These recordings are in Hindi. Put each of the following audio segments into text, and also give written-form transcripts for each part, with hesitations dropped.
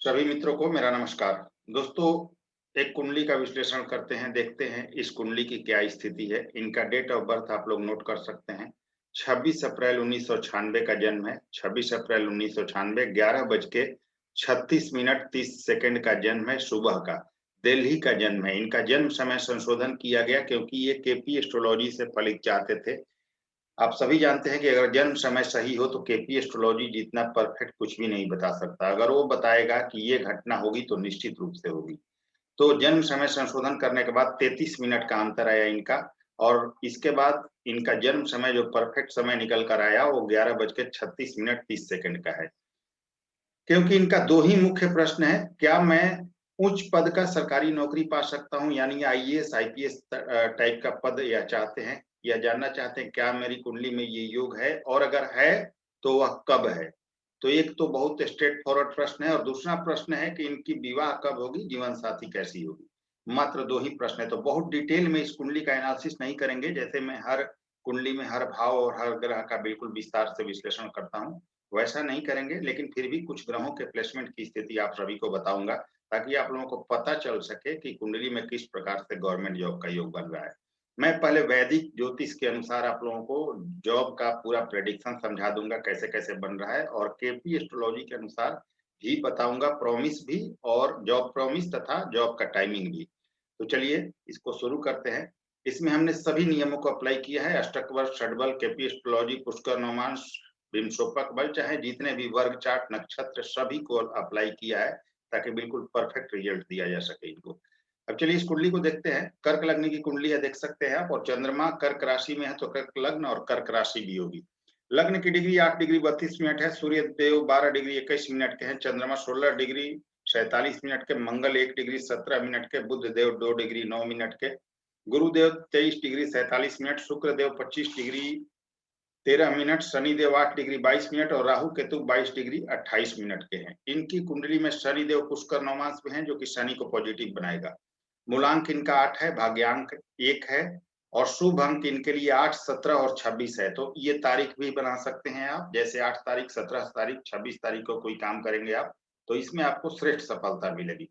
सभी मित्रों को मेरा नमस्कार। दोस्तों, एक कुंडली का विश्लेषण करते हैं, देखते हैं इस कुंडली की क्या स्थिति है। इनका डेट ऑफ बर्थ आप लोग नोट कर सकते हैं। 26 अप्रैल 1996 का जन्म है। 26 अप्रैल 1996 11 बज के 36 मिनट 30 सेकंड का जन्म है, सुबह का। दिल्ली का जन्म है। इनका जन्म समय संशोधन किया गया क्योंकि ये केपी एस्ट्रोलॉजी से फलित चाहते थे। आप सभी जानते हैं कि अगर जन्म समय सही हो तो केपी एस्ट्रोलॉजी जितना परफेक्ट कुछ भी नहीं बता सकता। अगर वो बताएगा कि ये घटना होगी तो निश्चित रूप से होगी। तो जन्म समय संशोधन करने के बाद 33 मिनट का अंतर आया इनका, और इसके बाद इनका जन्म समय जो परफेक्ट समय निकल कर आया वो 11 बज के 36 मिनट 30 सेकंड का है। क्योंकि इनका दो ही मुख्य प्रश्न है, क्या मैं उच्च पद का सरकारी नौकरी पा सकता हूँ, यानी आईएएस आईपीएस टाइप का पद या चाहते हैं, या जानना चाहते हैं क्या मेरी कुंडली में ये योग है, और अगर है तो वह कब है। तो एक तो बहुत स्ट्रेट फॉरवर्ड प्रश्न है, और दूसरा प्रश्न है कि इनकी विवाह कब होगी, जीवन साथी कैसी होगी। मात्र दो ही प्रश्न है। तो बहुत डिटेल में इस कुंडली का एनालिसिस नहीं करेंगे, जैसे मैं हर कुंडली में हर भाव और हर ग्रह का बिल्कुल विस्तार से विश्लेषण करता हूँ, वैसा नहीं करेंगे। लेकिन फिर भी कुछ ग्रहों के प्लेसमेंट की स्थिति आप सभी को बताऊंगा, ताकि आप लोगों को पता चल सके कि कुंडली में किस प्रकार से गवर्नमेंट जॉब का योग बन रहा है। मैं पहले वैदिक ज्योतिष के अनुसार आप लोगों को जॉब का पूरा प्रेडिक्शन समझा दूंगा, कैसे कैसे बन रहा है, और केपी एस्ट्रोलॉजी के अनुसार भी बताऊंगा, प्रॉमिस भी, और जॉब प्रॉमिस तथा जॉब का टाइमिंग भी। तो चलिए इसको शुरू करते हैं। इसमें हमने सभी नियमों को अप्लाई किया है। अष्टक बल, षडबल, केपी एस्ट्रोलॉजी, पुष्कर नौमांश, विंशोपक बल, चाहे जितने भी वर्ग चार्ट नक्षत्र, सभी को अप्लाई किया है, ताकि बिल्कुल परफेक्ट रिजल्ट दिया जा सके इनको। अब चलिए इस कुंडली को देखते हैं। कर्क लग्न की कुंडली है, देख सकते हैं आप, और चंद्रमा कर्क राशि में है, तो कर्क लग्न और कर्क राशि भी होगी। लग्न की डिग्री 8 डिग्री 32 मिनट है। सूर्य देव 12 डिग्री 21 मिनट के हैं। चंद्रमा 16 डिग्री 47 मिनट के। मंगल 1 डिग्री 17 मिनट के। बुध देव 2 डिग्री 9 मिनट के। गुरुदेव 23 डिग्री 47 मिनट। शुक्र देव 25 degree 13 minute. Shani Dev 8 degree 22 minute, और राहु केतु 22 डिग्री 28 मिनट के हैं। इनकी कुंडली में शनि देव पुष्कर नौमांश में है, जो कि शनि को पॉजिटिव बनाएगा। मूलांक इनका 8 है, भाग्यांक 1 है, और शुभ अंक इनके लिए 8, 17 और 26 है। तो ये तारीख भी बना सकते हैं आप, जैसे 8 तारीख, 17 तारीख, 26 तारीख को कोई काम करेंगे आप, तो इसमें आपको श्रेष्ठ सफलता मिलेगी।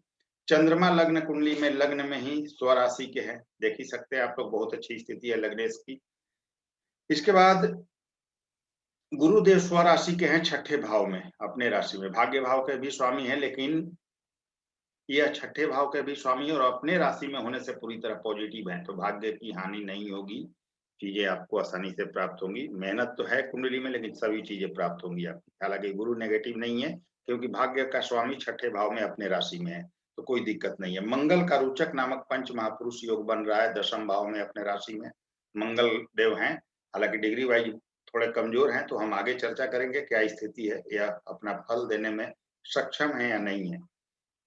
चंद्रमा लग्न कुंडली में लग्न में ही स्वराशि के हैं, देख ही सकते हैं आप लोग, बहुत अच्छी स्थिति है लग्नेश की। इसके बाद गुरुदेव स्वराशि के हैं, छठे भाव में, अपने राशि में। भाग्य भाव के भी स्वामी है, लेकिन यह छठे भाव के भी स्वामी और अपने राशि में होने से पूरी तरह पॉजिटिव है, तो भाग्य की हानि नहीं होगी। चीजें आपको आसानी से प्राप्त होंगी। मेहनत तो है कुंडली में, लेकिन सभी चीजें प्राप्त होंगी आपकी। हालांकि गुरु नेगेटिव नहीं है, क्योंकि भाग्य का स्वामी छठे भाव में अपने राशि में है, तो कोई दिक्कत नहीं है। मंगल का रोचक नामक पंच महापुरुष योग बन रहा है दशम भाव में, अपने राशि में मंगल देव हैं। हालांकि डिग्री वाइज थोड़े कमजोर हैं, तो हम आगे चर्चा करेंगे क्या स्थिति है, या अपना फल देने में सक्षम है या नहीं है।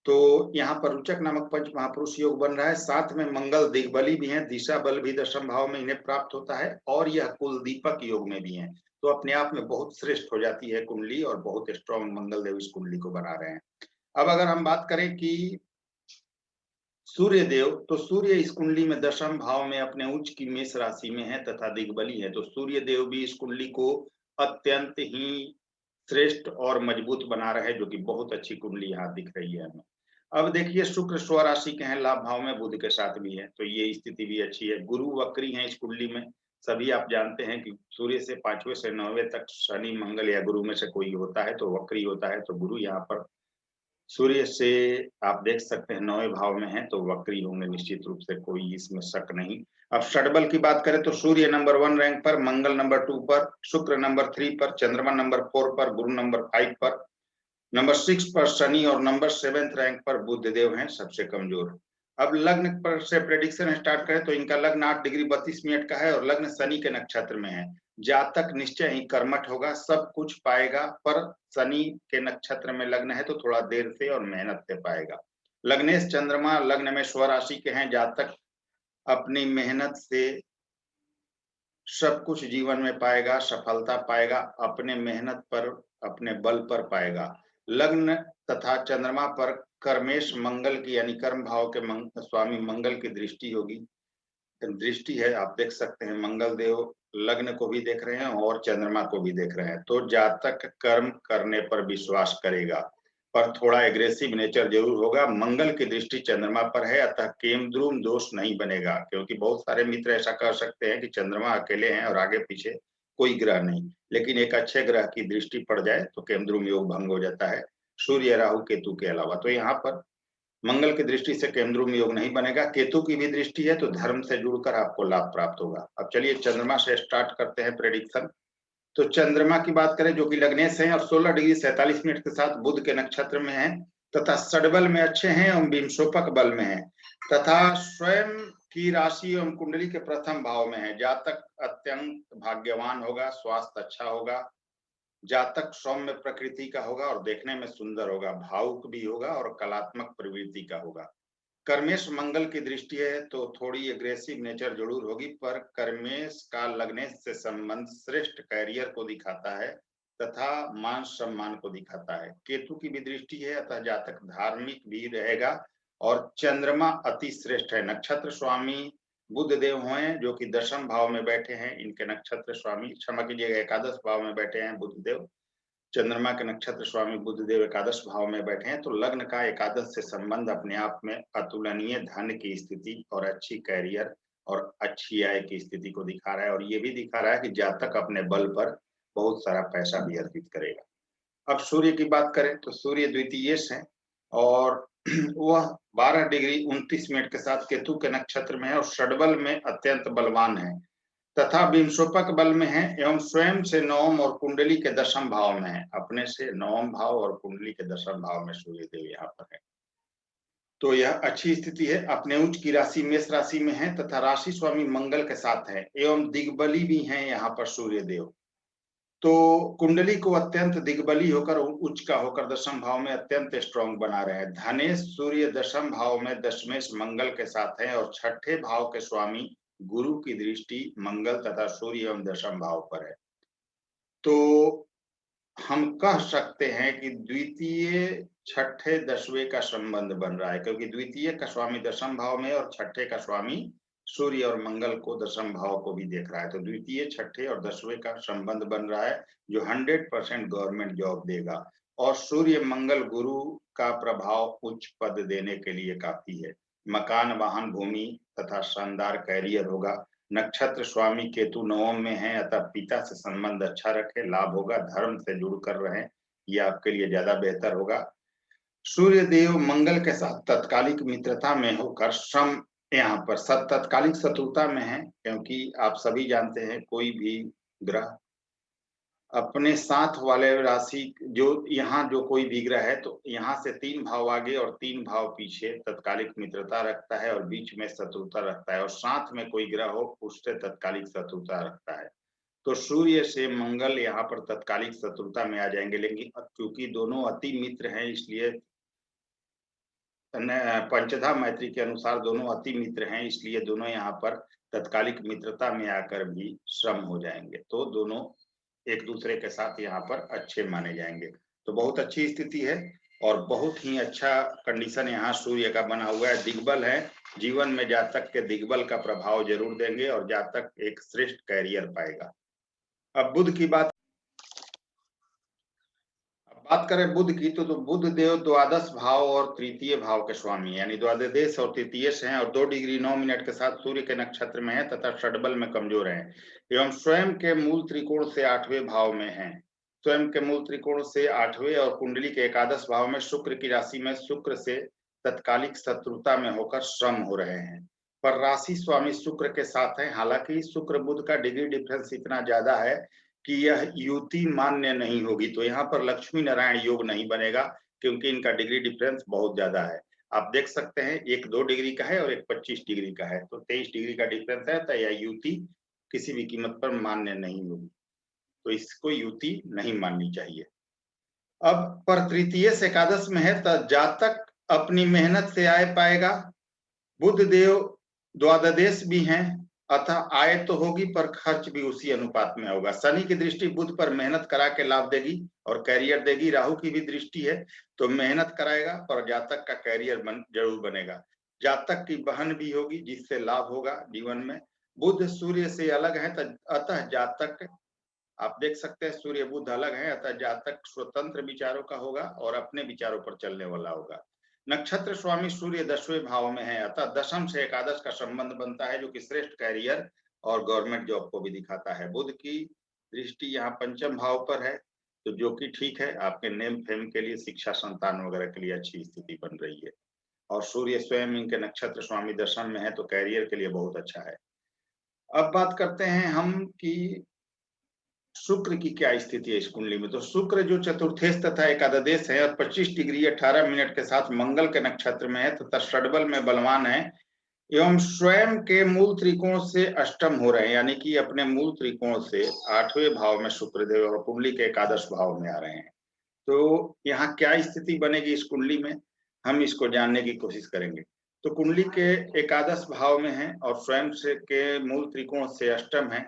तो यहाँ पर रुचक नामक पंच महापुरुष योग बन रहा है। साथ में मंगल दिग्बली भी है, दिशा बल भी दशम भाव में इन्हें प्राप्त होता है, और यह कुल दीपक योग में भी है। तो अपने आप में बहुत श्रेष्ठ हो जाती है कुंडली, और बहुत स्ट्रॉन्ग मंगल देव इस कुंडली को बना रहे हैं। अब अगर हम बात करें कि सूर्य देव, तो सूर्य इस कुंडली में दशम भाव में अपने उच्च की मेष राशि में है तथा दिग्बली है। तो सूर्य देव भी इस कुंडली को अत्यंत ही श्रेष्ठ और मजबूत बना रहे, जो कि बहुत अच्छी कुंडली यहाँ दिख रही है हमें। अब देखिए शुक्र स्वराशि के हैं, लाभ भाव में बुध के साथ भी है, तो ये स्थिति भी अच्छी है। गुरु वक्री है इस कुंडली में। सभी आप जानते हैं कि सूर्य से 5वें से 9वें तक शनि मंगल या गुरु में से कोई होता है तो वक्री होता है। तो गुरु यहाँ पर सूर्य से आप देख सकते हैं 9वें भाव में है, तो वक्री होंगे निश्चित रूप से, कोई इसमें शक नहीं। अब षडबल की बात करें तो सूर्य नंबर 1 रैंक पर, मंगल नंबर 2 पर, शुक्र नंबर 3 पर, चंद्रमा नंबर 4 पर, गुरु नंबर 5 पर, नंबर 6 पर शनि, और नंबर 7th रैंक पर बुध देव हैं, सबसे कमजोर। अब लग्न पर से प्रेडिक्शन स्टार्ट करें तो इनका लग्न 8 डिग्री 32 मिनट का है, और लग्न शनि के नक्षत्र में है। जातक निश्चय ही कर्मठ होगा, सब कुछ पाएगा, पर शनि के नक्षत्र में लग्न है तो थोड़ा देर से और मेहनत से पाएगा। लग्नेश चंद्रमा लग्न में स्वराशि के हैं। जातक अपनी मेहनत से सब कुछ जीवन में पाएगा, सफलता पाएगा, अपने मेहनत पर, अपने बल पर पाएगा। लग्न तथा चंद्रमा पर कर्मेश मंगल की, यानी कर्म भाव के स्वामी मंगल की दृष्टि होगी, दृष्टि है, आप देख सकते हैं। मंगल देव लग्न को भी देख रहे हैं और चंद्रमा को भी देख रहे हैं। तो जातक कर्म करने पर विश्वास करेगा, पर थोड़ा एग्रेसिव नेचर जरूर होगा। मंगल की दृष्टि चंद्रमा पर है, अतः केमद्रुम दोष नहीं बनेगा, क्योंकि बहुत सारे मित्र ऐसा कह सकते हैं कि चंद्रमा अकेले हैं और आगे पीछे कोई ग्रह नहीं, लेकिन एक अच्छे ग्रह की दृष्टि पड़ जाए तो केमद्रुम योग भंग हो जाता है, सूर्य, राहु, केतु के अलावा। तो यहाँ पर मंगल की दृष्टि से केमद्रुम योग नहीं बनेगा। केतु की भी दृष्टि है तो धर्म से जुड़कर आपको लाभ प्राप्त होगा। अब चलिए चंद्रमा से स्टार्ट करते हैं प्रेडिक्शन। तो चंद्रमा की बात करें जो कि लग्नेश है और 16 डिग्री 47 मिनट के साथ बुध के नक्षत्र में है तथा षडबल में अच्छे हैं एवं विंशोपक बल में है तथा स्वयं की राशि एवं कुंडली के प्रथम भाव में है। जातक अत्यंत भाग्यवान होगा, स्वास्थ्य अच्छा होगा, जातक सौम्य प्रकृति का होगा और देखने में सुंदर होगा, भावुक भी होगा और कलात्मक प्रवृत्ति का होगा। कर्मेश मंगल की दृष्टि है तो थोड़ी एग्रेसिव नेचर जरूर होगी, पर कर्मेश का लग्नेश से संबंध श्रेष्ठ कैरियर को दिखाता है तथा मान सम्मान को दिखाता है। केतु की भी दृष्टि है अतः जातक धार्मिक भी रहेगा और चंद्रमा अति श्रेष्ठ है। नक्षत्र स्वामी बुध देव हैं जो कि 10वें भाव में बैठे हैं। इनके नक्षत्र स्वामी, क्षमा कीजिएगा, 11वें भाव में बैठे हैं बुध देव। चंद्रमा के नक्षत्र स्वामी बुध देव 11वें भाव में बैठे हैं, तो लग्न का 11 से संबंध अपने आप में अतुलनीय धन की स्थिति और अच्छी कैरियर और अच्छी आय की स्थिति को दिखा रहा है, और ये भी दिखा रहा है कि जातक अपने बल पर बहुत सारा पैसा भी अर्जित करेगा। अब सूर्य की बात करें तो सूर्य द्वितीयेश है और वह 12 डिग्री 29 मिनट के साथ केतु के नक्षत्र में है और षडबल में अत्यंत बलवान है तथा विंशोपक बल में है एवं स्वयं से 9वें और कुंडली के 10वें भाव में है। अपने से 9वें भाव और कुंडली के 10वें भाव में सूर्य देव यहाँ पर है, तो यह अच्छी स्थिति है। अपने उच्च की राशि मेष राशि में है तथा राशि स्वामी मंगल के साथ है एवं दिग्बली भी है यहाँ पर सूर्य देव। तो कुंडली को अत्यंत दिग्बली होकर उच्च का होकर 10वें भाव में अत्यंत स्ट्रॉन्ग बना रहे हैं। धनेश सूर्य 10वें भाव में दशमेश मंगल के साथ है और 6ठे भाव के स्वामी गुरु की दृष्टि मंगल तथा सूर्य एवं 10वें भाव पर है। तो हम कह सकते हैं कि द्वितीय 6ठे 10वें का संबंध बन रहा है, क्योंकि द्वितीय का स्वामी 10वें भाव में और 6ठे का स्वामी सूर्य और मंगल को 10वें भाव को भी देख रहा है। तो द्वितीय 6ठे और 10वें का संबंध बन रहा है जो 100% गवर्नमेंट जॉब देगा, और सूर्य मंगल गुरु का प्रभाव उच्च पद देने के लिए काफी है। मकान, वाहन, भूमि तथा शानदार कैरियर होगा। नक्षत्र स्वामी केतु 9वें में है अतः पिता से संबंध अच्छा रखे, लाभ होगा। धर्म से जुड़कर रहें, यह आपके लिए ज्यादा बेहतर होगा। सूर्य देव मंगल के साथ तत्कालिक मित्रता में होकर श्रम यहाँ पर तत्कालिक शत्रुता में है, क्योंकि आप सभी जानते हैं कोई भी ग्रह अपने साथ वाले राशि जो यहाँ जो कोई भी ग्रह है तो यहाँ से 3 भाव आगे और 3 भाव पीछे तत्कालिक मित्रता रखता है और बीच में शत्रुता रखता है, और साथ में कोई ग्रह हो उससे तत्कालिक शत्रुता रखता है। तो सूर्य से मंगल यहाँ पर तत्कालिक शत्रुता में आ जाएंगे, लेकिन क्योंकि दोनों अति मित्र हैं इसलिए पंचधा मैत्री के अनुसार दोनों अति मित्र हैं, इसलिए दोनों यहाँ पर तत्कालिक मित्रता में आकर भी श्रम हो जाएंगे। तो दोनों एक दूसरे के साथ यहाँ पर अच्छे माने जाएंगे। तो बहुत अच्छी स्थिति है और बहुत ही अच्छा कंडीशन यहाँ सूर्य का बना हुआ है। दिग्बल है, जीवन में जातक के दिग्बल का प्रभाव जरूर देंगे और जातक एक श्रेष्ठ कैरियर पाएगा। अब बुध की बात करें बुध की तो बुध देव 12 भाव और तृतीय भाव के स्वामी यानी द्वादश और तृतीय से हैं और 2 डिग्री 9 मिनट के साथ सूर्य के नक्षत्र में है तथा षडबल में कमजोर हैं एवं स्वयं के मूल त्रिकोण से 8वें भाव में हैं। स्वयं के मूल त्रिकोण से 8वें और कुंडली के 11 भाव में शुक्र की राशि में शुक्र से तत्कालिक शत्रुता में होकर श्रम हो रहे हैं, पर राशि स्वामी शुक्र के साथ है। हालांकि शुक्र बुध का डिग्री डिफरेंस इतना ज्यादा है कि यह युति मान्य नहीं होगी, तो यहाँ पर लक्ष्मी नारायण योग नहीं बनेगा क्योंकि इनका डिग्री डिफरेंस बहुत ज्यादा है। आप देख सकते हैं एक 2 डिग्री का है और एक 25 डिग्री का है, तो 23 डिग्री का डिफरेंस है, तो यह युति किसी भी कीमत पर मान्य नहीं होगी, तो इसको युति नहीं माननी चाहिए। अब पर तृतीय से एकादश में है तो जातक अपनी मेहनत से आय पाएगा। बुध देव द्वादश भी हैं अतः आय तो होगी पर खर्च भी उसी अनुपात में होगा। शनि की दृष्टि बुध पर मेहनत करा के लाभ देगी और कैरियर देगी। राहु की भी दृष्टि है तो मेहनत कराएगा पर जातक का कैरियर जरूर बनेगा। जातक की बहन भी होगी जिससे लाभ होगा जीवन में। बुध सूर्य से अलग है अतः जातक आप देख सकते हैं सूर्य बुध अलग है, अतः जातक स्वतंत्र विचारों का होगा और अपने विचारों पर चलने वाला होगा। नक्षत्र स्वामी सूर्य 10वें भाव में है, अतः दशम से एकादश का संबंध बनता है, जो कि श्रेष्ठ कैरियर और गवर्नमेंट जॉब को भी दिखाता है। बुध की दृष्टि यहाँ पंचम भाव पर है, तो जो कि ठीक है, आपके नेम फेम के लिए, शिक्षा संतान वगैरह के लिए अच्छी स्थिति बन रही है। और सूर्य स्वयं इनके नक्षत्र स्वामी दशम में है, तो कैरियर के लिए बहुत अच्छा है। अब बात करते हैं हम कि शुक्र की क्या स्थिति है इस कुंडली में। तो शुक्र जो चतुर्थेश तथा एकादश है और 25 डिग्री 18 मिनट के साथ मंगल के नक्षत्र में है तथा षड्बल में बलवान है एवं स्वयं के मूल त्रिकोण से अष्टम हो रहे हैं, यानी कि अपने मूल त्रिकोण से 8वें भाव में शुक्रदेव और कुंडली के एकादश भाव में आ रहे हैं। तो यहाँ क्या स्थिति बनेगी इस कुंडली में, हम इसको जानने की कोशिश करेंगे। तो कुंडली के एकादश भाव में है और स्वयं से के मूल त्रिकोण से अष्टम है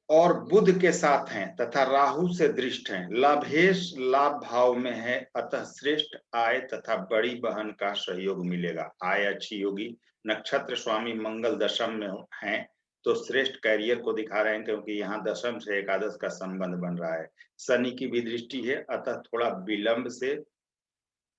और बुध के साथ हैं तथा राहु से दृष्ट हैं। लाभेश लाभ भाव में है, अतः श्रेष्ठ आय तथा बड़ी बहन का सहयोग मिलेगा। आय अच्छी होगी। नक्षत्र स्वामी मंगल दशम में हैं, तो श्रेष्ठ कैरियर को दिखा रहे हैं, क्योंकि यहाँ दशम से एकादश का संबंध बन रहा है। शनि की भी दृष्टि है, अतः थोड़ा विलंब से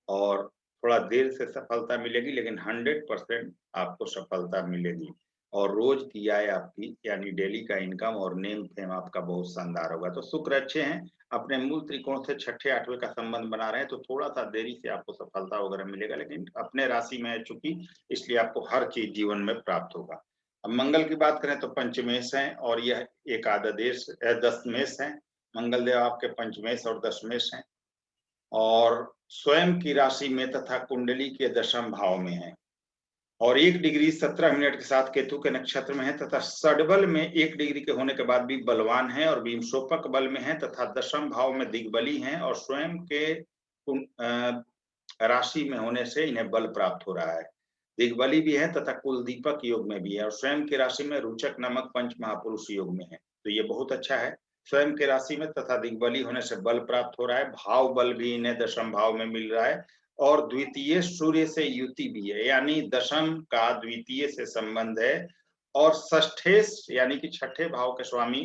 और थोड़ा देर से सफलता मिलेगी, लेकिन 100% आपको सफलता मिलेगी। और रोज की आय आपकी, यानी डेली का इनकम और नेम फेम आपका बहुत शानदार होगा। तो शुक्र अच्छे हैं, अपने मूल त्रिकोण से छठे आठवें का संबंध बना रहे हैं, तो थोड़ा सा देरी से आपको सफलता वगैरह मिलेगा, लेकिन अपने राशि में है चूंकि, इसलिए आपको हर चीज जीवन में प्राप्त होगा। अब मंगल की बात करें तो पंचमेश है और यह एकादश दशमेश है। मंगल देव आपके पंचमेश और दशमेश हैं और स्वयं की राशि में तथा कुंडली के दशम भाव में है और 1 डिग्री 17 मिनट के साथ केतु के नक्षत्र में है तथा षड्बल में 1 डिग्री के होने के बाद भी बलवान है और विंशोपक बल में है तथा दशम भाव में दिग्बली है और स्वयं के राशि में होने से इन्हें बल प्राप्त हो रहा है। दिग्बली भी है तथा कुलदीपक योग में भी है और स्वयं की राशि में रुचक नामक पंच महापुरुष योग में है, तो ये बहुत अच्छा है। स्वयं के राशि में तथा दिग्बली होने से बल प्राप्त हो रहा है। भाव बल भी इन्हें दशम भाव में मिल रहा है और द्वितीय सूर्य से युति भी है, यानी दशम का द्वितीय से संबंध है और षष्ठेश यानी कि छठे भाव के स्वामी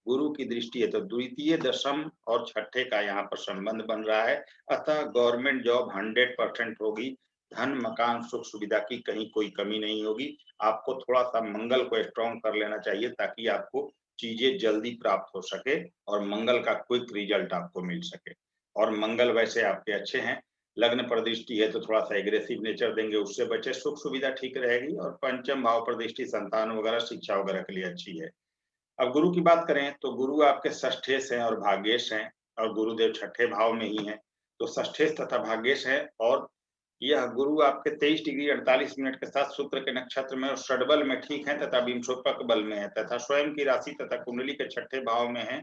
गुरु की दृष्टि है, तो द्वितीय दशम और छठे का यहाँ पर संबंध बन रहा है। अतः गवर्नमेंट जॉब 100% होगी। धन मकान सुख सुविधा की कहीं कोई कमी नहीं होगी। आपको थोड़ा सा मंगल को स्ट्रॉन्ग कर लेना चाहिए ताकि आपको चीजें जल्दी प्राप्त हो सके और मंगल का क्विक रिजल्ट आपको मिल सके। और मंगल वैसे आपके अच्छे हैं, लग्न पर दृष्टि है तो थोड़ा सा एग्रेसिव नेचर देंगे, उससे बचे। सुख सुविधा ठीक रहेगी और पंचम भाव पर दृष्टि संतान वगैरह शिक्षा वगैरह के लिए अच्छी है। अब गुरु की बात करें तो गुरु आपके षष्ठेश हैं और भाग्येश हैं और गुरुदेव छठे भाव में ही हैं, तो षष्ठेश तथा भाग्येश है और यह गुरु आपके 23 डिग्री 48 मिनट के साथ शुक्र के नक्षत्र में और षड्बल में ठीक है तथा विंशोपक बल में है तथा स्वयं की राशि तथा कुंडली के छठे भाव में है,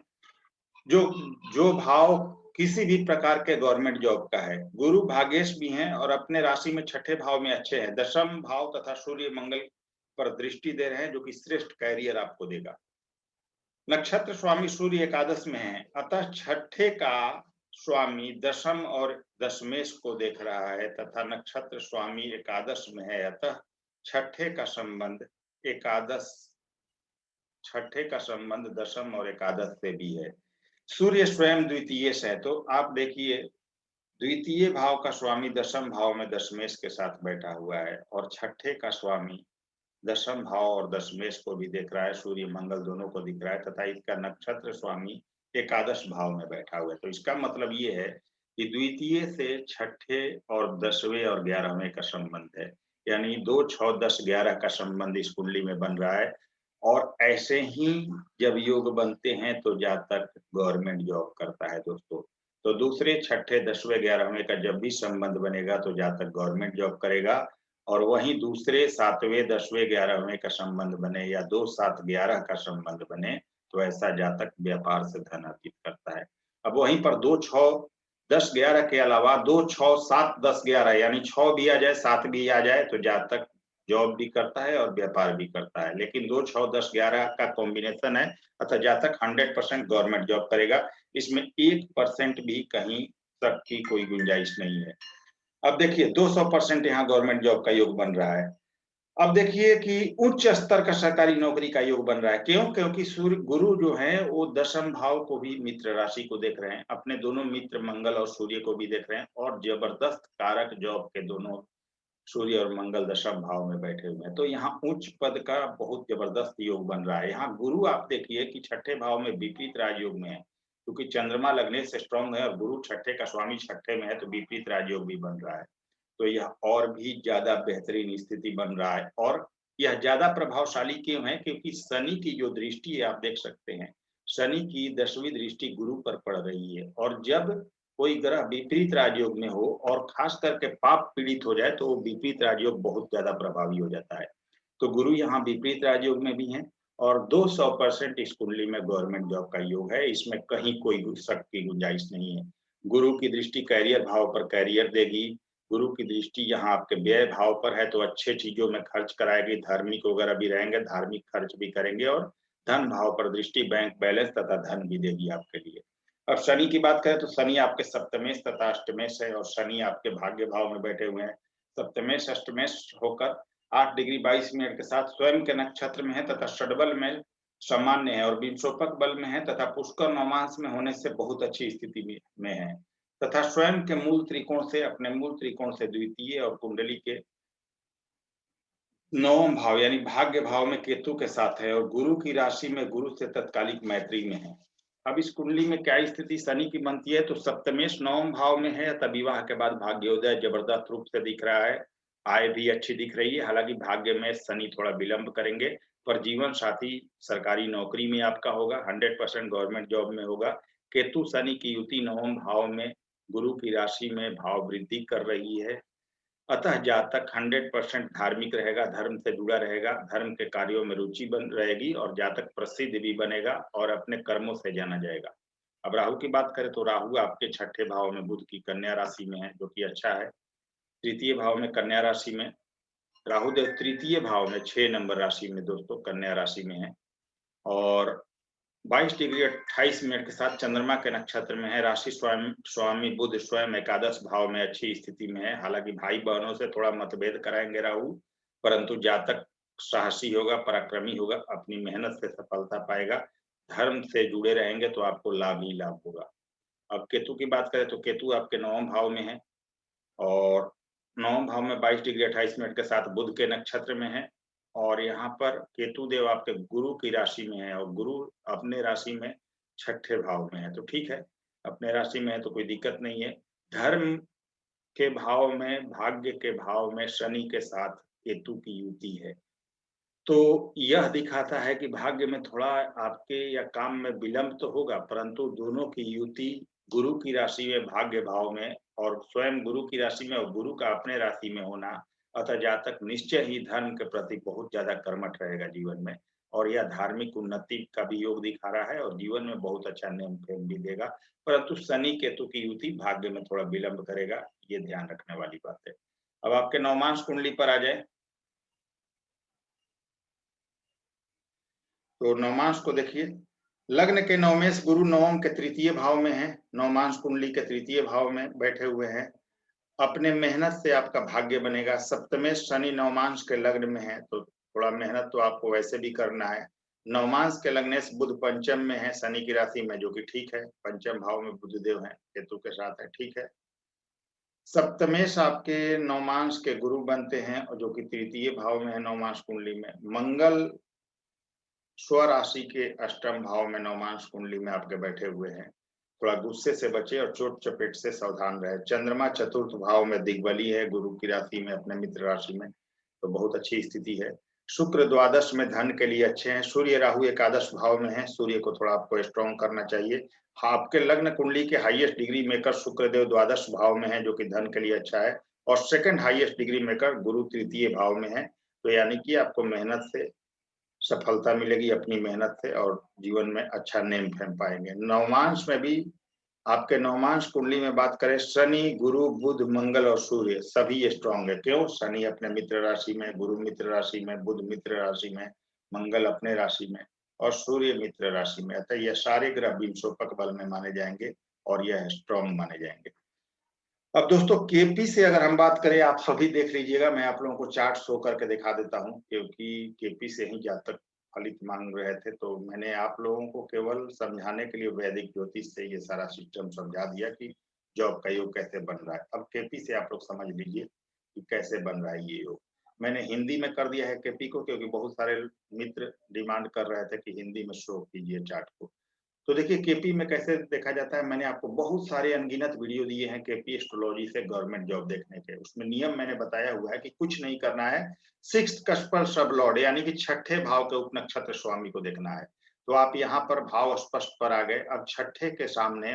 जो भाव किसी भी प्रकार के गवर्नमेंट जॉब का है। गुरु भाग्येश भी हैं और अपने राशि में छठे भाव में अच्छे हैं। दशम भाव तथा सूर्य मंगल पर दृष्टि दे रहे हैं, जो कि श्रेष्ठ कैरियर आपको देगा। नक्षत्र स्वामी सूर्य एकादश में है, अतः छठे का स्वामी दशम और दशमेश को देख रहा है तथा नक्षत्र स्वामी एकादश में है, अतः छठे का संबंध दशम और एकादश से भी है। सूर्य स्वयं द्वितीय से है, तो आप देखिए द्वितीय भाव का स्वामी दशम भाव में दशमेश के साथ बैठा हुआ है और छठे का स्वामी दशम भाव और दशमेश को भी देख रहा है, सूर्य मंगल दोनों को दिख रहा है तथा इसका नक्षत्र स्वामी एकादश भाव में बैठा हुआ है। तो इसका मतलब ये है कि द्वितीय से छठे और 10वें और 11वें का संबंध है, यानी 2, 6, 10, 11 का संबंध इस कुंडली में बन रहा है। और ऐसे ही जब योग बनते हैं तो जातक गवर्नमेंट जॉब करता है दोस्तों। तो दूसरे, छठे, 10वें, 11वें का जब भी संबंध बनेगा तो जातक गवर्नमेंट जॉब करेगा और वहीं दूसरे 7वें, 10वें, 11वें का संबंध बने या 2, 7, 11 का संबंध बने तो ऐसा जातक व्यापार से धन अर्जित करता है। अब वहीं पर 2, 6, 10, 11 के अलावा 2, 6, 7, 10, 11 यानी 6 भी आ जाए 7 भी आ जाए तो जातक जॉब भी करता है और व्यापार भी करता है, लेकिन 2, 6, 10, 11 का कॉम्बिनेशन है, अतः जातक 100% गवर्नमेंट जॉब करेगा। इसमें 1% भी कहीं तक की कोई गुंजाइश नहीं है। अब देखिए 200% यहाँ गवर्नमेंट जॉब का योग बन रहा है। अब देखिए कि उच्च स्तर का सरकारी नौकरी का योग बन रहा है। क्यों? क्योंकि सूर्य गुरु जो है वो दशम भाव को भी मित्र राशि को देख रहे हैं, अपने दोनों मित्र मंगल और सूर्य को भी देख रहे हैं और जबरदस्त कारक जॉब के दोनों सूर्य और मंगल दशम भाव में बैठे हुए हैं। तो यहाँ उच्च पद का बहुत जबरदस्त योग बन रहा है। यहाँ गुरु आप देखिए कि छठे भाव में विपरीत राजयोग में है, क्योंकि चंद्रमा लगने से स्ट्रांग है और गुरु छठे का स्वामी छठे में है, तो विपरीत राजयोग भी बन रहा है। तो यह और भी ज्यादा बेहतरीन स्थिति बन रहा है और यह ज्यादा प्रभावशाली क्यों है? क्योंकि शनि की जो दृष्टि है आप देख सकते हैं, शनि की 10वीं दृष्टि गुरु पर पड़ रही है और जब कोई ग्रह विपरीत राजयोग में हो और खास करके पाप पीड़ित हो जाए तो वो विपरीत राजयोग बहुत ज्यादा प्रभावी हो जाता है। तो गुरु यहाँ विपरीत राजयोग में भी हैं और 200% इस कुंडली में गवर्नमेंट जॉब का योग है, इसमें कहीं कोई शक की गुंजाइश नहीं है। गुरु की दृष्टि कैरियर भाव पर कैरियर देगी, गुरु की दृष्टि यहाँ आपके व्यय भाव पर है तो अच्छे चीजों में खर्च कराएगी, धार्मिक वगैरह भी रहेंगे, धार्मिक खर्च भी करेंगे और धन भाव पर दृष्टि बैंक बैलेंस तथा धन भी देगी आपके लिए। अब शनि की बात करें तो शनि आपके सप्तमेश तथा अष्टमेश है और शनि आपके भाग्य भाव में बैठे हुए हैं। सप्तमेश अष्टमेश होकर 8 डिग्री 22 मिनट के साथ स्वयं के नक्षत्र में है तथा षडबल में सामान्य है और विंशोपक बल में है तथा पुष्कर नवमांश में होने से बहुत अच्छी स्थिति में है तथा स्वयं के मूल त्रिकोण से अपने मूल त्रिकोण से द्वितीय और कुंडली के नवम भाव यानी भाग्य भाव में केतु के साथ है और गुरु की राशि में गुरु से तत्कालिक मैत्री में है। अब इस कुंडली में क्या स्थिति शनि की बनती है? तो सप्तमेश नवम भाव में है तब विवाह के बाद भाग्योदय जबरदस्त रूप से दिख रहा है, आय भी अच्छी दिख रही है। हालांकि भाग्य में शनि थोड़ा विलंब करेंगे पर जीवन साथी सरकारी नौकरी में आपका होगा, 100% गवर्नमेंट जॉब में होगा। केतु शनि की युति नवम भाव में गुरु की राशि में भाव वृद्धि कर रही है, अतः जातक 100% धार्मिक रहेगा, धर्म से जुड़ा रहेगा, धर्म के कार्यों में रुचि बन रहेगी और जातक प्रसिद्ध भी बनेगा और अपने कर्मों से जाना जाएगा। अब राहु की बात करें तो राहु आपके छठे भाव में बुध की कन्या राशि में है, जो कि अच्छा है। तृतीय भाव में कन्या राशि में राहु देव तृतीय भाव में 6 नंबर राशि में दोस्तों कन्या राशि में है और 22 डिग्री 28 मिनट के साथ चंद्रमा के नक्षत्र में है। राशि स्वयं स्वामी बुध स्वयं एकादश भाव में अच्छी स्थिति में है। हालांकि भाई बहनों से थोड़ा मतभेद कराएंगे राहु, परंतु जातक साहसी होगा, पराक्रमी होगा, अपनी मेहनत से सफलता पाएगा। धर्म से जुड़े रहेंगे तो आपको लाभ ही लाभ होगा। अब केतु की बात करें तो केतु आपके नवम भाव में है और नवम भाव में 22 डिग्री 28 मिनट के साथ बुध के नक्षत्र में है और यहाँ पर केतु देव आपके गुरु की राशि में है और गुरु अपने राशि में छठे भाव में है, तो ठीक है, अपने राशि में है तो कोई दिक्कत नहीं है। धर्म के भाव में, भाग्य के भाव में शनि के साथ केतु की युति है, तो यह दिखाता है कि भाग्य में थोड़ा आपके या काम में विलंब तो होगा, परंतु दोनों की युति गुरु की राशि में भाग्य भाव में और स्वयं गुरु की राशि में और गुरु का अपने राशि में होना, अतः जातक निश्चय ही धर्म के प्रति बहुत ज्यादा कर्मठ रहेगा जीवन में और यह धार्मिक उन्नति का भी योग दिखा रहा है और जीवन में बहुत अच्छा नेम फेम भी देगा। परंतु शनि केतु की युति भाग्य में थोड़ा विलंब करेगा, ये ध्यान रखने वाली बात है। अब आपके नवमांश कुंडली पर आ जाए तो नवमांश को देखिए, लग्न के नवमेश गुरु नवम के तृतीय भाव में है, नवमांश कुंडली के तृतीय भाव में बैठे हुए हैं। अपने मेहनत से आपका भाग्य बनेगा। सप्तमेश शनि नवमांश के लग्न में है तो थोड़ा मेहनत तो आपको वैसे भी करना है। नवमांश के लग्नेश बुध पंचम में है शनि की राशि में, जो कि ठीक है, पंचम भाव में बुध देव है, केतु के साथ है, ठीक है। सप्तमेश आपके नवमांश के गुरु बनते हैं और जो कि तृतीय भाव में है नवमांश कुंडली में। मंगल स्वराशि के अष्टम भाव में नवमांश कुंडली में आपके बैठे हुए हैं, थोड़ा गुस्से से बचे और चोट चपेट से सावधान रहे। चंद्रमा चतुर्थ भाव में दिग्बली है गुरु की राशि में, अपने मित्र राशि में, तो बहुत अच्छी स्थिति है। शुक्र द्वादश में धन के लिए अच्छे हैं। सूर्य राहु एकादश भाव में है, सूर्य को थोड़ा आपको स्ट्रॉन्ग करना चाहिए। आपके लग्न कुंडली के हाईएस्ट डिग्री मेकर शुक्रदेव द्वादश भाव में है, जो कि धन के लिए अच्छा है और सेकंड हाईएस्ट डिग्री मेकर गुरु तृतीय भाव में है, तो यानी कि आपको मेहनत से सफलता मिलेगी, अपनी मेहनत से, और जीवन में अच्छा नेम फेम पाएंगे। नवमांश में भी आपके नवमांश कुंडली में बात करें, शनि गुरु बुध मंगल और सूर्य सभी स्ट्रॉन्ग है। क्यों? शनि अपने मित्र राशि में, गुरु मित्र राशि में, बुध मित्र राशि में, मंगल अपने राशि में और सूर्य मित्र राशि में, अतः यह सारे ग्रह विंशोपक बल में माने जाएंगे और यह स्ट्रॉन्ग माने जाएंगे। अब दोस्तों केपी से अगर हम बात करें, आप सभी देख लीजिएगा, मैं आप लोगों को चार्ट शो करके दिखा देता हूं, क्योंकि केपी से ही जहाँ तक फलित मांग रहे थे, तो मैंने आप लोगों को केवल समझाने के लिए वैदिक ज्योतिष से ये सारा सिस्टम समझा दिया कि जॉब का योग कैसे बन रहा है। अब केपी से आप लोग समझ लीजिए कि कैसे बन रहा है ये योग। मैंने हिंदी में कर दिया है केपी को, क्योंकि बहुत सारे मित्र डिमांड कर रहे थे कि हिंदी में शो कीजिए चार्ट को। तो देखिए केपी में कैसे देखा जाता है, मैंने आपको बहुत सारे अनगिनत वीडियो दिए हैं केपी एस्ट्रोलॉजी से गवर्नमेंट जॉब देखने के। उसमें नियम मैंने बताया हुआ है कि कुछ नहीं करना है, सिक्स्थ कस्पर सब लॉर्ड यानी कि छठे भाव के उपनक्षत्र स्वामी को देखना है। तो आप यहाँ पर भाव स्पष्ट पर आ गए। अब छठे के सामने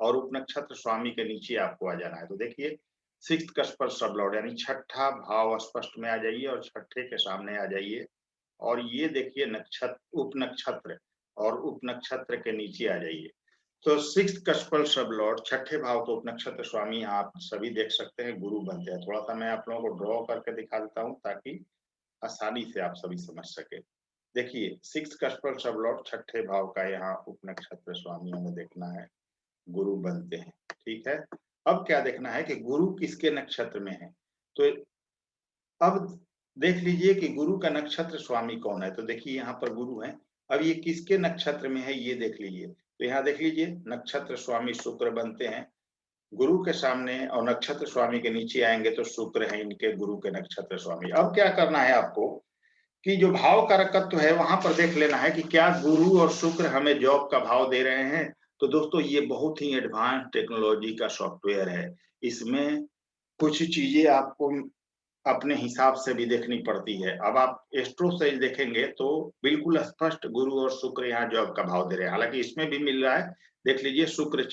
और उपनक्षत्र स्वामी के नीचे आपको आ जाना है। तो देखिए सिक्स्थ कस्पर सब लॉर्ड यानी छठा भाव स्पष्ट में आ जाइए और छठे के सामने आ जाइए, और ये देखिए नक्षत्र उपनक्षत्र, और उपनक्षत्र के नीचे आ जाइए। तो सिक्स्थ कस्पल सब लॉर्ड छठे भाव को उपनक्षत्र स्वामी आप सभी देख सकते हैं, गुरु बनते हैं। थोड़ा सा मैं आप लोगों को ड्रॉ करके दिखा देता हूँ ताकि आसानी से आप सभी समझ सके। देखिए सिक्स्थ कस्पल सब लॉर्ड छठे भाव का यहाँ उपनक्षत्र स्वामी हमें देखना है, गुरु बनते हैं। ठीक है, अब क्या देखना है कि गुरु किसके नक्षत्र में है। तो अब देख लीजिए कि गुरु का नक्षत्र स्वामी कौन है। तो देखिए यहाँ पर गुरु है, अब ये किसके नक्षत्र में है ये देख लीजिए। तो यहाँ देख लीजिए नक्षत्र स्वामी शुक्र बनते हैं गुरु के सामने, और नक्षत्र स्वामी के नीचे आएंगे तो शुक्र है इनके गुरु के नक्षत्र स्वामी। अब क्या करना है आपको कि जो भाव कारकत्व है वहां पर देख लेना है कि क्या गुरु और शुक्र हमें जॉब का भाव दे रहे हैं। तो दोस्तों ये बहुत ही एडवांस टेक्नोलॉजी का सॉफ्टवेयर है, इसमें कुछ चीजें आपको अपने हिसाब से भी देखनी पड़ती है। अब आप एस्ट्रो से देखेंगे तो बिल्कुल स्पष्ट गुरु और शुक्र यहाँ जॉब का भाव दे रहे हैं, हालांकि इसमें भी मिल रहा है। देख लीजिए शुक्र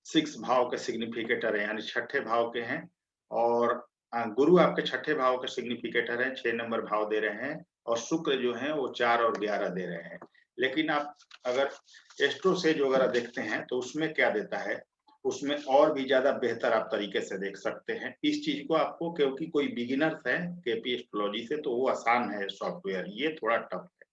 6 भाव के सिग्निफिकेटर है, यानी छठे भाव के हैं, और गुरु आपके छठे भाव के सिग्निफिकेटर है, 6 नंबर भाव दे रहे हैं, और शुक्र जो है वो 4 और 11 दे रहे हैं। लेकिन आप अगर एस्ट्रो से जो अगर देखते हैं तो उसमें क्या देता है, उसमें और भी ज्यादा बेहतर आप तरीके से देख सकते हैं इस चीज को आपको, क्योंकि कोई बिगिनर्स है केपी एस्ट्रोलॉजी से तो वो आसान है सॉफ्टवेयर, ये थोड़ा टफ है।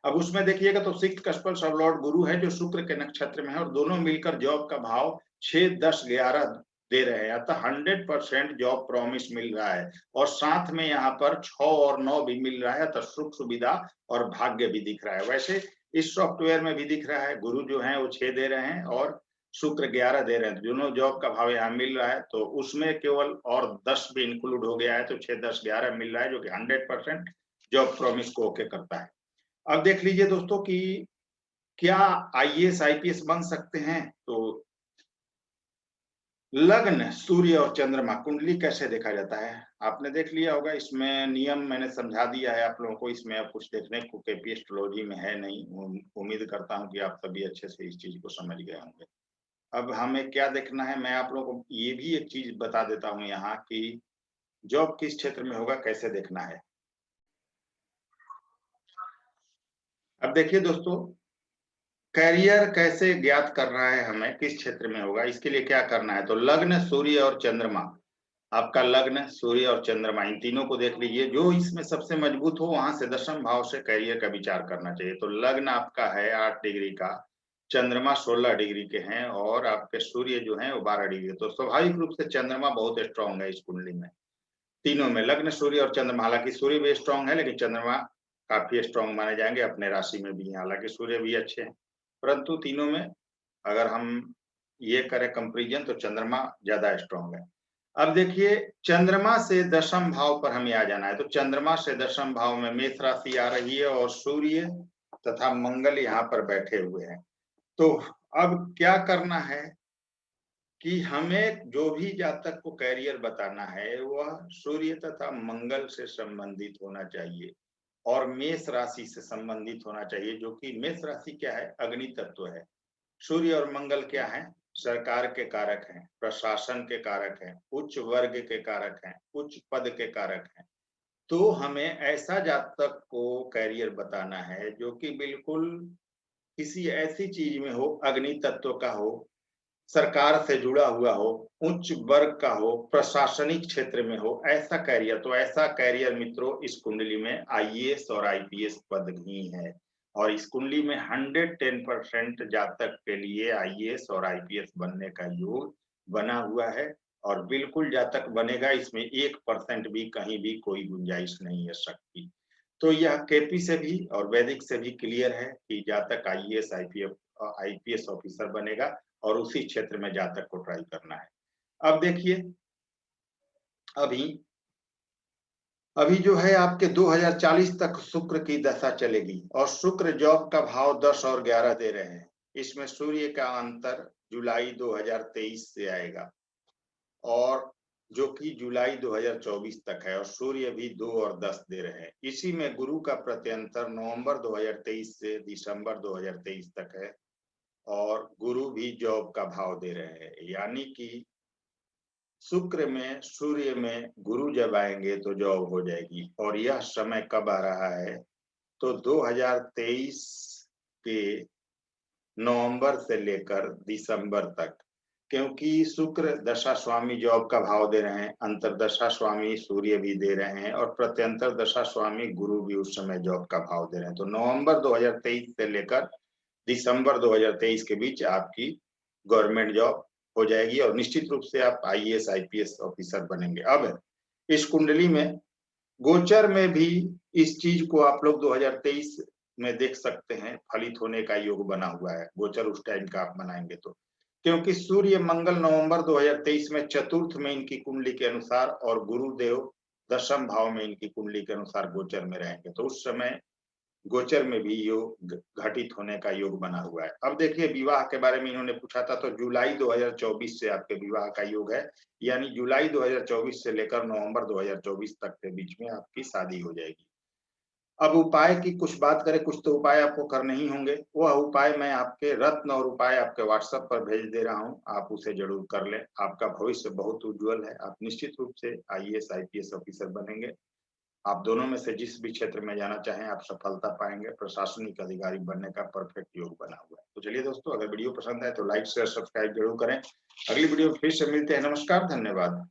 अब उसमें देखिएगा तो सिक्स्थ कस्पल सब लॉर्ड गुरु है जो शुक्र के नक्षत्र में है, और दोनों मिलकर जॉब का भाव 6, 10, 11 दे रहे हैं, अतः 100% जॉब प्रॉमिस मिल रहा है। और साथ में यहाँ पर 6 और 9 भी मिल रहा है, अतः सुख सुविधा और भाग्य भी दिख रहा है। वैसे इस सॉफ्टवेयर में भी दिख रहा है, गुरु जो है वो 6 दे रहे हैं और शुक्र 11 दे रहे हैं, दोनों जॉब का भाव यहाँ मिल रहा है। तो उसमें केवल और 10 भी इंक्लूड हो गया है, तो 6, 10, 11 मिल रहा है, जो कि 100% जॉब प्रॉमिस को ओके करता है। अब देख लीजिए दोस्तों कि क्या आईएएस आईपीएस बन सकते हैं। तो लग्न सूर्य और चंद्रमा कुंडली कैसे देखा जाता है आपने देख लिया होगा, इसमें नियम मैंने समझा दिया है आप लोगों को, इसमें अब कुछ देखने को केपी एस्ट्रोलॉजी में है नहीं। उम्मीद करता हूं कि आप सभी अच्छे से इस चीज को समझ गए होंगे। अब हमें क्या देखना है, मैं आप लोगों को ये भी एक चीज बता देता हूं यहाँ कि जॉब किस क्षेत्र में होगा कैसे देखना है। अब देखिए दोस्तों, करियर कैसे ज्ञात कर रहा है हमें किस क्षेत्र में होगा, इसके लिए क्या करना है। तो लग्न सूर्य और चंद्रमा, आपका लग्न सूर्य और चंद्रमा इन तीनों को देख लीजिए, जो इसमें सबसे मजबूत हो वहां से दशम भाव से करियर का विचार करना चाहिए। तो लग्न आपका है 8 डिग्री का, चंद्रमा 16 डिग्री के हैं, और आपके सूर्य जो है वो 12 डिग्री। तो स्वाभाविक रूप से चंद्रमा बहुत स्ट्रांग है इस कुंडली में, तीनों में लग्न सूर्य और चंद्रमा। हालांकि सूर्य भी स्ट्रांग है लेकिन चंद्रमा काफी स्ट्रांग माने जाएंगे, अपने राशि में भी है, हालांकि सूर्य भी अच्छे हैं, परंतु तीनों में अगर हम ये करें कंपेरिजन तो चंद्रमा ज्यादा स्ट्रांग है। अब देखिए चंद्रमा से दशम भाव पर हमें आ जाना है। तो चंद्रमा से दशम भाव में मेष राशि आ रही है और सूर्य तथा मंगल यहाँ पर बैठे हुए हैं। तो अब क्या करना है कि हमें जो भी जातक को कैरियर बताना है वह सूर्य तथा मंगल से संबंधित होना चाहिए और मेष राशि से संबंधित होना चाहिए, जो कि मेष राशि क्या है, अग्नि तत्व है। सूर्य और मंगल क्या है, सरकार के कारक हैं, प्रशासन के कारक हैं, उच्च वर्ग के कारक हैं, उच्च पद के कारक हैं। तो हमें ऐसा जातक को कैरियर बताना है जो कि बिल्कुल किसी ऐसी चीज में हो, अग्नि तत्व का हो, सरकार से जुड़ा हुआ हो, उच्च वर्ग का हो, प्रशासनिक क्षेत्र में हो, ऐसा कैरियर। तो ऐसा कैरियर मित्रों इस कुंडली में आईएएस और आईपीएस पद ही है। और इस कुंडली में 110% जातक के लिए आईएएस और आईपीएस बनने का योग बना हुआ है और बिल्कुल जातक बनेगा, इसमें 1% भी कहीं भी कोई गुंजाइश नहीं है शक की। तो यह केपी से भी और वैदिक से भी क्लियर है कि जातक आईएएस आईपीएस ऑफिसर बनेगा और उसी क्षेत्र में जातक को ट्राई करना है। अब देखिए, अभी अभी जो है आपके 2040 तक शुक्र की दशा चलेगी और शुक्र जॉब का भाव 10 और 11 दे रहे हैं। इसमें सूर्य का अंतर जुलाई 2023 से आएगा और जो कि जुलाई 2024 तक है और सूर्य भी 2 और 10 दे रहे हैं। इसी में गुरु का प्रत्यंतर नवंबर 2023 से दिसंबर 2023 तक है और गुरु भी जॉब का भाव दे रहे हैं, यानी कि शुक्र में सूर्य में गुरु जब आएंगे तो जॉब हो जाएगी। और यह समय कब आ रहा है तो 2023 के नवंबर से लेकर दिसंबर तक, क्योंकि शुक्र दशा स्वामी जॉब का भाव दे रहे हैं, अंतरदशा स्वामी सूर्य भी दे रहे हैं और प्रत्यंतर दशा स्वामी गुरु भी उस समय जॉब का भाव दे रहे हैं। तो नवंबर 2023 से लेकर दिसंबर 2023 के बीच आपकी गवर्नमेंट जॉब हो जाएगी और निश्चित रूप से आप आईएएस आईपीएस ऑफिसर बनेंगे। अब इस कुंडली में गोचर में भी इस चीज को आप लोग 2023 में देख सकते हैं, फलित होने का योग बना हुआ है। गोचर उस टाइम का आप बनाएंगे तो, क्योंकि सूर्य मंगल नवंबर 2023 में चतुर्थ में इनकी कुंडली के अनुसार और गुरुदेव दशम भाव में इनकी कुंडली के अनुसार गोचर में रहेंगे, तो उस समय गोचर में भी योग घटित होने का योग बना हुआ है। अब देखिए, विवाह के बारे में इन्होंने पूछा था, तो जुलाई 2024 से आपके विवाह का योग है, यानी जुलाई 2024 से लेकर नवंबर 2024 तक के बीच में आपकी शादी हो जाएगी। अब उपाय की कुछ बात करें, कुछ तो उपाय आपको करने ही होंगे। वह उपाय मैं आपके रत्न और उपाय आपके व्हाट्सएप पर भेज दे रहा हूं, आप उसे जरूर कर लें। आपका भविष्य बहुत उज्जवल है, आप निश्चित रूप से आईएएस आईपीएस ऑफिसर बनेंगे। आप दोनों में से जिस भी क्षेत्र में जाना चाहें आप सफलता पाएंगे। प्रशासनिक अधिकारी बनने का परफेक्ट योग बना हुआ है। तो चलिए दोस्तों, अगर वीडियो पसंद आए तो लाइक शेयर सब्सक्राइब जरूर करें। अगली वीडियो में फिर से मिलते हैं। नमस्कार, धन्यवाद।